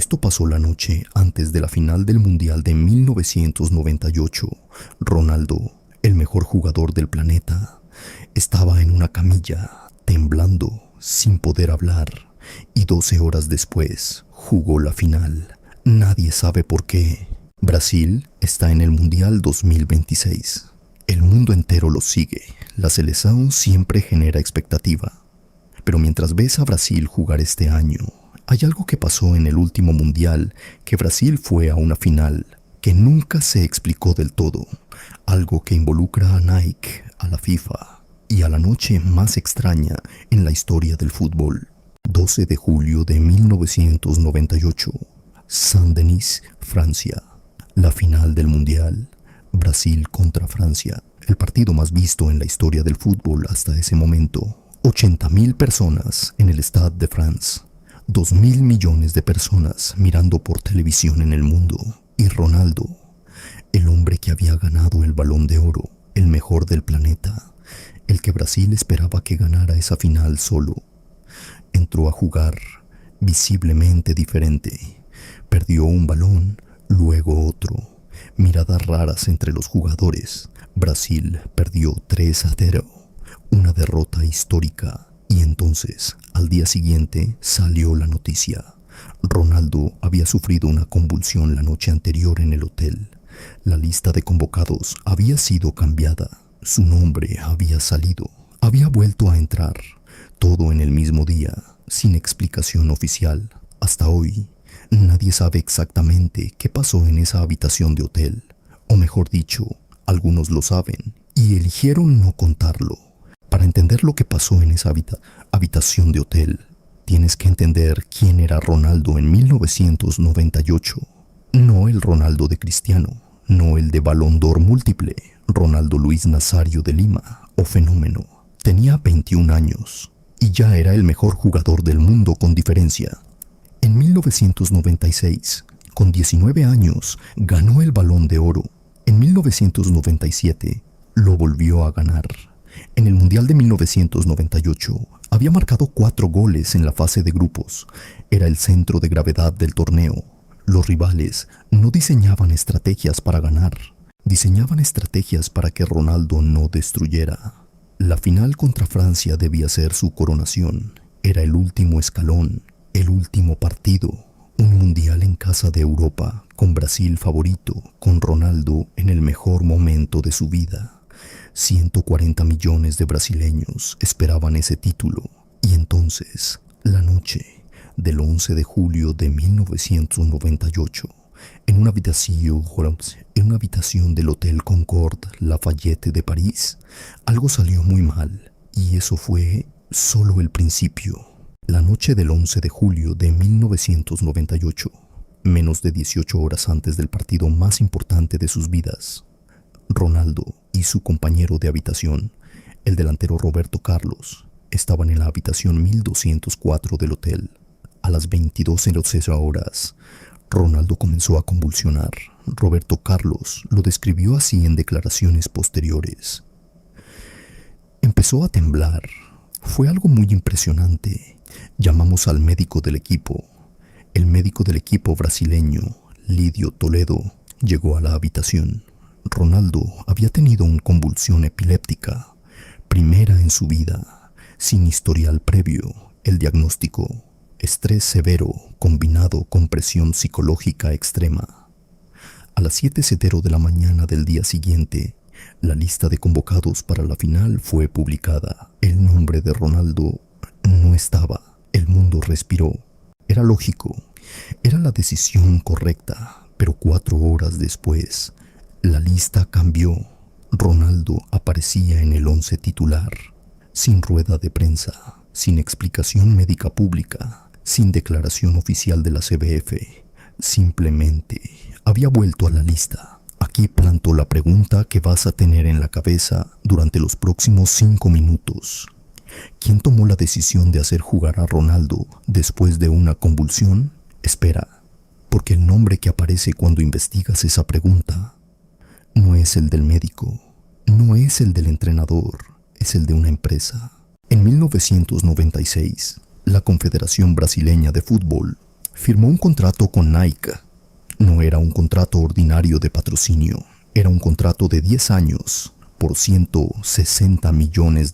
Esto pasó la noche antes de la final del Mundial de 1998. Ronaldo, el mejor jugador del planeta, estaba en una camilla, temblando, sin poder hablar, y 12 horas después jugó la final. Nadie sabe por qué. Brasil está en el Mundial 2026. El mundo entero lo sigue. La selección siempre genera expectativa. Pero mientras ves a Brasil jugar este año, hay algo que pasó en el último Mundial, que Brasil fue a una final, que nunca se explicó del todo. Algo que involucra a Nike, a la FIFA y a la noche más extraña en la historia del fútbol. 12 de julio de 1998, Saint-Denis, Francia. La final del Mundial, Brasil contra Francia. El partido más visto en la historia del fútbol hasta ese momento. 80.000 personas en el Stade de France. 2.000 millones de personas mirando por televisión en el mundo. Y Ronaldo, el hombre que había ganado el Balón de Oro, el mejor del planeta, el que Brasil esperaba que ganara esa final solo, entró a jugar visiblemente diferente. Perdió un balón, luego otro. Miradas raras entre los jugadores. Brasil perdió 3-0, una derrota histórica. Y entonces, al día siguiente, salió la noticia. Ronaldo había sufrido una convulsión la noche anterior en el hotel. La lista de convocados había sido cambiada. Su nombre había salido. Había vuelto a entrar. Todo en el mismo día, sin explicación oficial. Hasta hoy, nadie sabe exactamente qué pasó en esa habitación de hotel. O mejor dicho, algunos lo saben y eligieron no contarlo. Para entender lo que pasó en esa habitación de hotel, tienes que entender quién era Ronaldo en 1998. No el Ronaldo de Cristiano, no el de Balón d'Or múltiple, Ronaldo Luis Nazario de Lima, o Fenómeno. Tenía 21 años y ya era el mejor jugador del mundo con diferencia. En 1996, con 19 años, ganó el Balón de Oro. En 1997, lo volvió a ganar. En el Mundial de 1998, había marcado 4 goles en la fase de grupos. Era el centro de gravedad del torneo. Los rivales no diseñaban estrategias para ganar. Diseñaban estrategias para que Ronaldo no destruyera. La final contra Francia debía ser su coronación. Era el último escalón, el último partido. Un mundial en casa de Europa, con Brasil favorito, con Ronaldo en el mejor momento de su vida. 140 millones de brasileños esperaban ese título. Y entonces, la noche del 11 de julio de 1998, en una habitación del Hotel Concorde Lafayette de París, algo salió muy mal. Y eso fue solo el principio. La noche del 11 de julio de 1998, menos de 18 horas antes del partido más importante de sus vidas, Ronaldo y su compañero de habitación, el delantero Roberto Carlos, estaban en la habitación 1204 del hotel. A las 22:00 horas, Ronaldo comenzó a convulsionar. Roberto Carlos lo describió así en declaraciones posteriores. Empezó a temblar. Fue algo muy impresionante. Llamamos al médico del equipo. El médico del equipo brasileño, Lidio Toledo, llegó a la habitación. Ronaldo había tenido una convulsión epiléptica, primera en su vida, sin historial previo. El diagnóstico: estrés severo combinado con presión psicológica extrema. A las 7:00 de la mañana del día siguiente, la lista de convocados para la final fue publicada. El nombre de Ronaldo no estaba. El mundo respiró. Era lógico. Era la decisión correcta. Pero 4 horas después, la lista cambió. Ronaldo aparecía en el 11 titular, sin rueda de prensa, sin explicación médica pública, sin declaración oficial de la CBF. Simplemente había vuelto a la lista. Aquí planto la pregunta que vas a tener en la cabeza durante los próximos 5 minutos. ¿Quién tomó la decisión de hacer jugar a Ronaldo después de una convulsión? Espera, porque el nombre que aparece cuando investigas esa pregunta no es el del médico, no es el del entrenador, es el de una empresa. En 1996, la Confederación Brasileña de Fútbol, Firmó un contrato con Nike. No era un contrato ordinario de patrocinio, era un contrato de 10 años por $160 millones.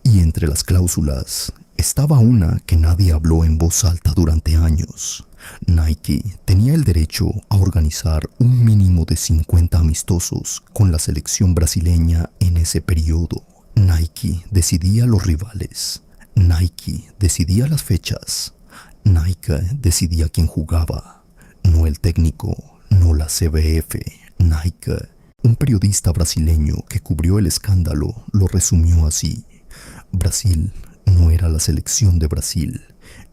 Y entre las cláusulas estaba una que nadie habló en voz alta durante años. Nike tenía el derecho a organizar un mínimo de 50 amistosos con la selección brasileña en ese periodo. Nike decidía los rivales. Nike decidía las fechas. Nike decidía quién jugaba. No el técnico, no la CBF. Nike. Un periodista brasileño que cubrió el escándalo lo resumió así: Brasil no era la selección de Brasil,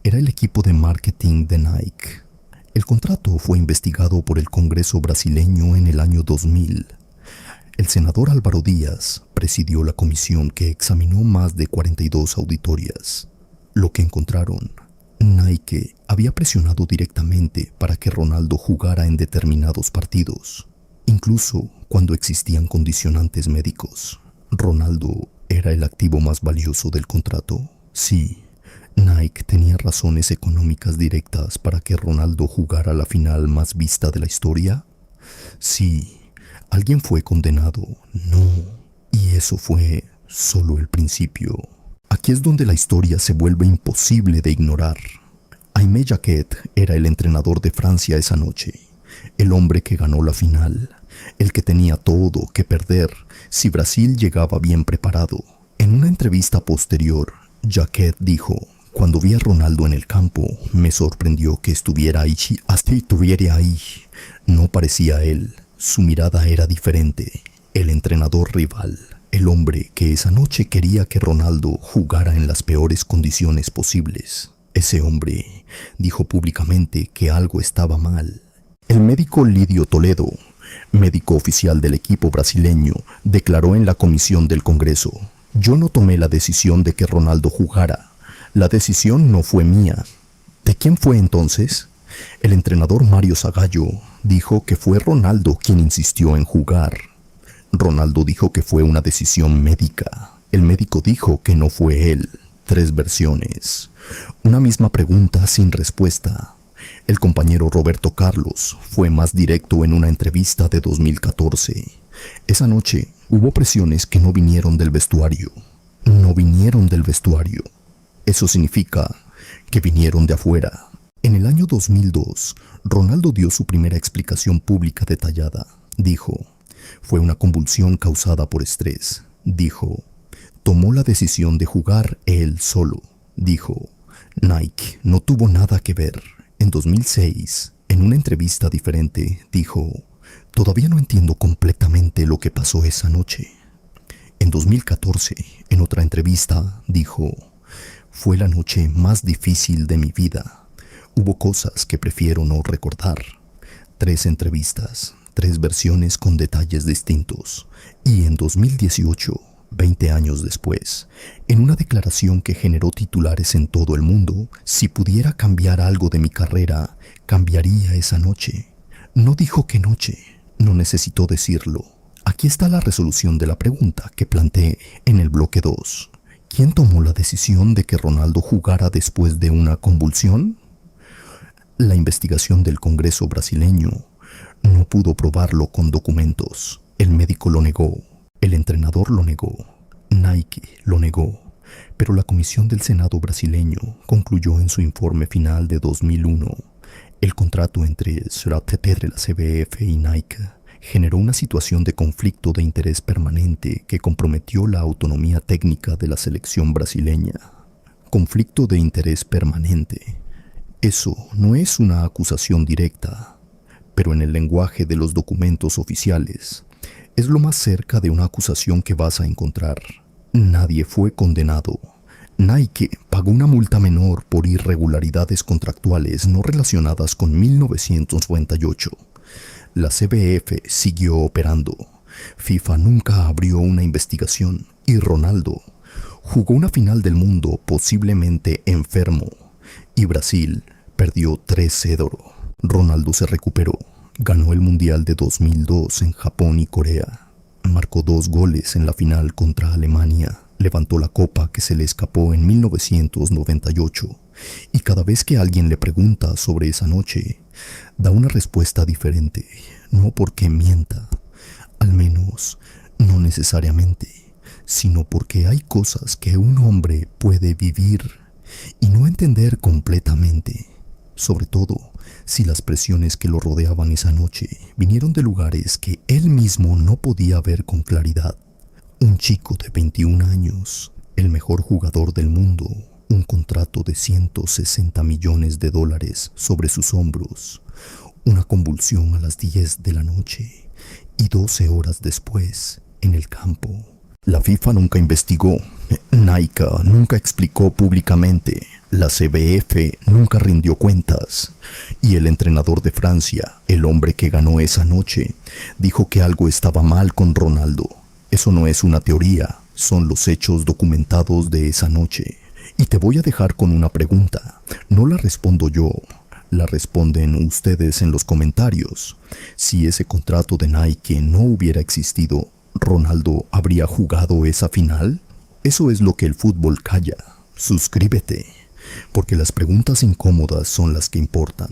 era el equipo de marketing de Nike. El contrato fue investigado por el Congreso brasileño en el año 2000. El senador Álvaro Díaz presidió la comisión que examinó más de 42 auditorías. Lo que encontraron: Nike había presionado directamente para que Ronaldo jugara en determinados partidos, incluso cuando existían condicionantes médicos. Ronaldo era el activo más valioso del contrato. Sí, Nike tenía razones económicas directas para que Ronaldo jugara la final más vista de la historia. Sí, alguien fue condenado. No, y eso fue solo el principio. Aquí es donde la historia se vuelve imposible de ignorar. Aimé Jacquet era el entrenador de Francia esa noche, el hombre que ganó la final, el que tenía todo que perder si Brasil llegaba bien preparado. En una entrevista posterior, Jacquet dijo: cuando vi a Ronaldo en el campo, me sorprendió que estuviera ahí, hasta estuviera ahí. No parecía él, su mirada era diferente. El entrenador rival, el hombre que esa noche quería que Ronaldo jugara en las peores condiciones posibles. Ese hombre dijo públicamente que algo estaba mal. El médico Lidio Toledo, médico oficial del equipo brasileño, declaró en la comisión del Congreso: yo no tomé la decisión de que Ronaldo jugara. La decisión no fue mía. ¿De quién fue entonces? El entrenador Mario Zagallo dijo que fue Ronaldo quien insistió en jugar. Ronaldo dijo que fue una decisión médica. El médico dijo que no fue él. 3 versiones. Una misma pregunta sin respuesta. El compañero Roberto Carlos fue más directo en una entrevista de 2014. Esa noche hubo presiones que no vinieron del vestuario. No vinieron del vestuario. Eso significa que vinieron de afuera. En el año 2002, Ronaldo dio su primera explicación pública detallada. Dijo: fue una convulsión causada por estrés. Dijo: tomó la decisión de jugar él solo. Dijo: Nike no tuvo nada que ver. En 2006, en una entrevista diferente, dijo: todavía no entiendo completamente lo que pasó esa noche. En 2014, en otra entrevista, dijo: fue la noche más difícil de mi vida. Hubo cosas que prefiero no recordar. 3 entrevistas, 3 versiones con detalles distintos. Y en 2018, 20 años después, en una declaración que generó titulares en todo el mundo: si pudiera cambiar algo de mi carrera, cambiaría esa noche. No dijo qué noche, no necesitó decirlo. Aquí está la resolución de la pregunta que planteé en el bloque 2. ¿Quién tomó la decisión de que Ronaldo jugara después de una convulsión? La investigación del Congreso brasileño no pudo probarlo con documentos. El médico lo negó. El entrenador lo negó, Nike lo negó, pero la comisión del Senado brasileño concluyó en su informe final de 2001: el contrato entre SRATT, la CBF y Nike generó una situación de conflicto de interés permanente que comprometió la autonomía técnica de la selección brasileña. Conflicto de interés permanente. Eso no es una acusación directa, pero en el lenguaje de los documentos oficiales, es lo más cerca de una acusación que vas a encontrar. Nadie fue condenado. Nike pagó una multa menor por irregularidades contractuales no relacionadas con 1998. La CBF siguió operando. FIFA nunca abrió una investigación y Ronaldo jugó una final del mundo posiblemente enfermo y Brasil perdió 3-0. Ronaldo se recuperó. Ganó el Mundial de 2002 en Japón y Corea. Marcó 2 goles en la final contra Alemania. Levantó la copa que se le escapó en 1998 Y cada vez que alguien le pregunta sobre esa noche, da una respuesta diferente, no porque mienta, al menos no necesariamente, sino porque hay cosas que un hombre puede vivir y no entender completamente, sobre todo si las presiones que lo rodeaban esa noche vinieron de lugares que él mismo no podía ver con claridad. Un chico de 21 años, el mejor jugador del mundo, un contrato de 160 millones de dólares sobre sus hombros, una convulsión a las 10 de la noche y 12 horas después, en el campo. La FIFA nunca investigó, Nike nunca explicó públicamente, la CBF nunca rindió cuentas, y el entrenador de Francia, el hombre que ganó esa noche, dijo que algo estaba mal con Ronaldo. Eso no es una teoría, son los hechos documentados de esa noche. Y te voy a dejar con una pregunta, no la respondo yo, la responden ustedes en los comentarios. Si ese contrato de Nike no hubiera existido, ¿Ronaldo habría jugado esa final? Eso es lo que el fútbol calla. Suscríbete, porque las preguntas incómodas son las que importan.